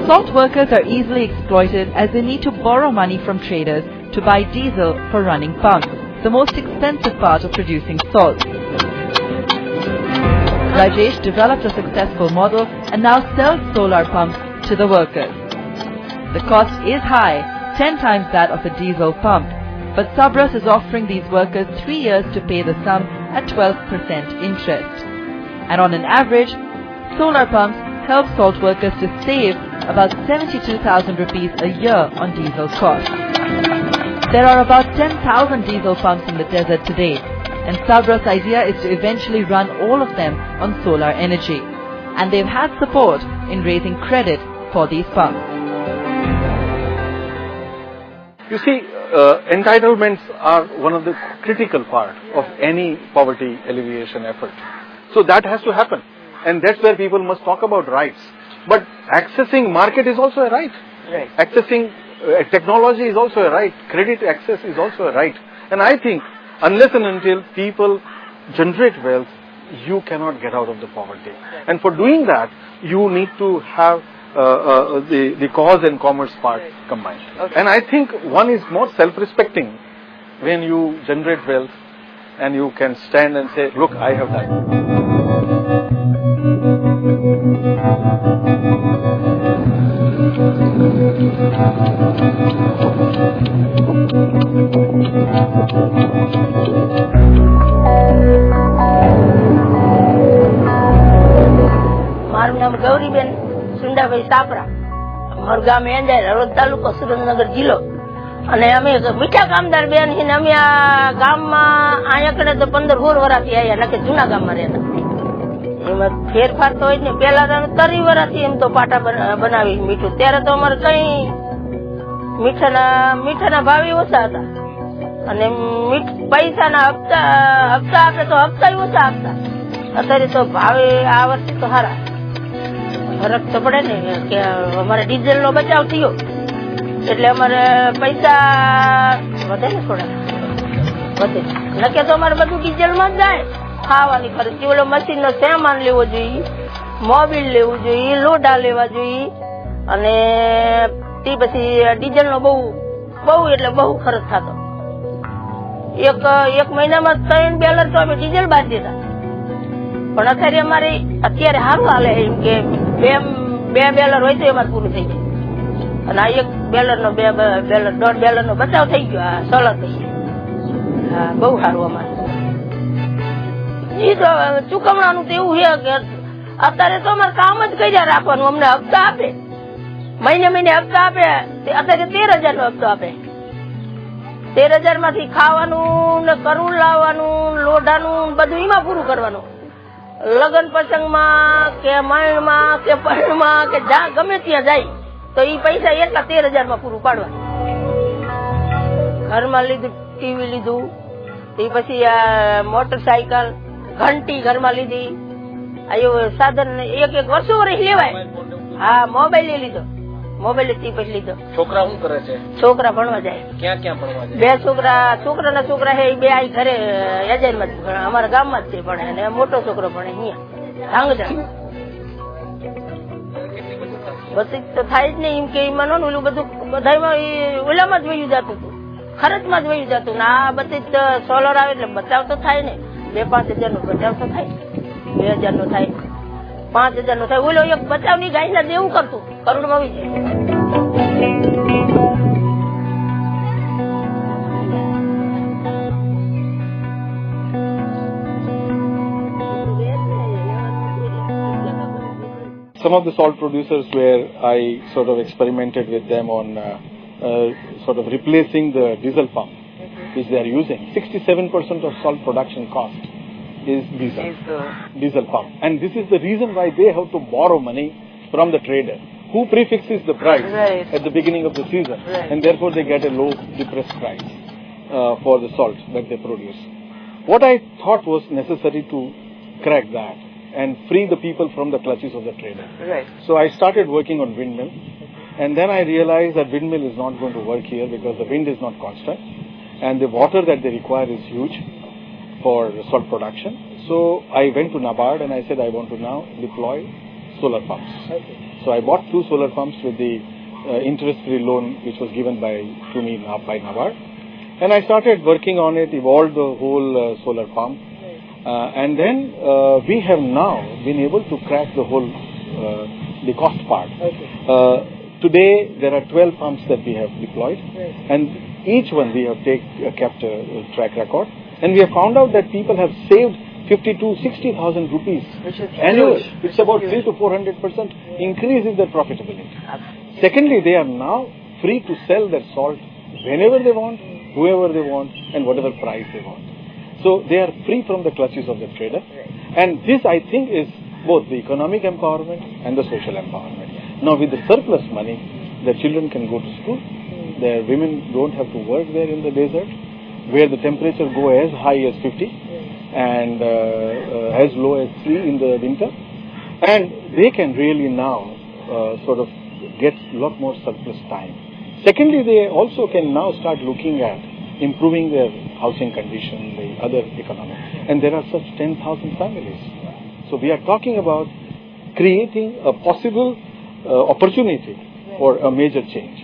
Salt workers are easily exploited as they need to borrow money from traders to buy diesel for running pumps, the most expensive part of producing salt. Rajesh developed a successful model and now sells solar pumps to the workers. The cost is high, 10 times that of a diesel pump, but Sabras is offering these workers 3 years to pay the sum at 12% interest. And on an average, solar pumps help salt workers to save about 72,000 rupees a year on diesel costs. There are about 10,000 diesel pumps in the desert today, and Sabras' idea is to eventually run all of them on solar energy. And they've had support in raising credit for these pumps. You see, entitlements are one of the critical part of any poverty alleviation effort. So that has to happen. And that's where people must talk about rights. But accessing market is also a right. Right. Accessing technology is also a right. Credit access is also a right. And I think unless and until people generate wealth, you cannot get out of the poverty. And for doing that, you need to have the cause and commerce part combined. Okay. And I think one is more self-respecting when you generate wealth and you can stand and say, look, I have done. મારું નામ ગૌરીબેન સુંડાભાઈ સાપરા, અમારું ગામ એંજાય, હળવદ તાલુકો, સુરેન્દ્રનગર જિલ્લો. અને અમે મીઠા કામદાર બેન છીએ. અમે આ ગામમાં અહીંયા કડે તો 15-16 વર્ષથી આવ્યા, નકે જૂના ગામમાં રહેતા. એમાં ફેરફાર તો હોય જ ને. પેલા તો 30 વર્ષથી એમ તો પાટા બનાવી મીઠું. ત્યારે તો અમારે કઈ મીઠાના ભાવે ઓછા હતા અને પૈસાના હપ્તા આપે તો હપ્તા ઓછા આપતા. અત્યારે તો ભાવે આ વર્ષે તો સારા. ફરક તો પડે ને કે અમારે ડીઝલ નો બચાવ થયો એટલે અમારે પૈસા વધે ને, થોડા વધે. નકે તો અમારે બધું ડીઝલ માં જ જાય. ખાવાની ખર્ચ, ઓલો મશીન નો સામાન લેવો જોઈએ, મોબાઈલ લેવું જોઈએ, લોઢા લેવા જોઈએ, અને તે પછી ડીઝલ નો બહુ એટલે બહુ ખર્ચ થતો. એક મહિનામાં 3 બેલર તો અમે ડીઝલ બાંધી દેતા. પણ અત્યારે સારું હાલે એમ કે બે બેલર હોય તો એમાં પૂરું થઈ જાય. અને આ 1 બેલર નો 2 બેલર 1.5 બેલર નો બચાવ થઈ ગયો. આ સોલર થઈ ગયો. હા, બહુ સારું અમારે. એ તો ચૂકવણાનું તો એવું છે કે અત્યારે તો અમારે કામ જ કર્યા રાખવાનું. અમને હપ્તા આપે, મહિને હપ્તા આપે. અત્યારે 13,000 નો હપ્તો આપે. 13,000 માંથી ખાવાનું ને કરું લાવવાનું, લોઢાનું બધું એમાં પૂરું કરવાનું. લગ્ન પ્રસંગમાં કે માણમાં કે પરણમાં કે જ્યાં ગમે ત્યાં જાય તો એ પૈસા એટલા 13,000 માં પૂરું પાડવાનું. ઘરમાં લીધું, ટીવી લીધું, એ પછી આ મોટરસાયકલ, ઘંટી ઘરમાં લીધી. આ સાધન એક વર્ષો લેવાય. હા, મોબાઈલ લીધો. મોબાઈલ થી પછી લીધો. છોકરા શું કરે છે? છોકરા ભણવા જાય. ક્યાં ભણવા જાય? 2 છોકરાના છોકરા છે, 2 આ ઘરે એજન્ટમાં જ ભણે, અમારા ગામમાં જ છે ભણે. અને મોટો છોકરો ભણે અહીંયા ધાંગધ્રા. બચત તો થાય જ નહીં એમ કે એમાં ઓલું બધું બધામાં ઓલામાં જ વયું જતું હતું, ખર્ચમાં જ વયું જતું. ને આ બચત સોલર આવે એટલે બચાવ તો થાય ને. 2-5 હજાર નો બચાવ તો થાય, 2,000 નો થાય, 5,000 નો થાય. ઓલો એક બચાવની ગાયના દેવું કરતું, કરોડમાં આવી જાય. Some of the salt producers where I sort of experimented with them on sort of replacing the diesel pump which they are using. 67% of salt production cost is diesel pump. And this is the reason why they have to borrow money from the trader who prefixes the price at the beginning of the season. And therefore they get a low depressed price for the salt that they produce. What I thought was necessary to crack that and free the people from the clutches of the trader. Right. So I started working on windmill, and then I realized that windmill is not going to work here because the wind is not constant and the water that they require is huge for salt production. So I went to NABARD and I said I want to now deploy solar pumps. Okay. So I bought 2 solar pumps with the interest-free loan which was given to me by NABARD. And I started working on it, evolved the whole solar pump. And then we have now been able to crack the whole, the cost part. Okay. Today there are 12 pumps that we have deployed. And each one we have kept a track record. And we have found out that people have saved 50 to 60,000 rupees Which is annually. huge. It's about 3 to 400% increase in their profitability. Secondly, they are now free to sell their salt whenever they want, whoever they want, and whatever price they want. So they are free from the clutches of the trader. And this, I think, is both the economic empowerment and the social empowerment. Now, with the surplus money, the children can go to school. Their women don't have to work there in the desert, where the temperature go as high as 50 and as low as 3 in the winter. And they can really now sort of get a lot more surplus time. Secondly, they also can now start looking at improving their housing condition, the other economic. And there are such 10,000 families. So we are talking about creating a possible opportunity for a major change.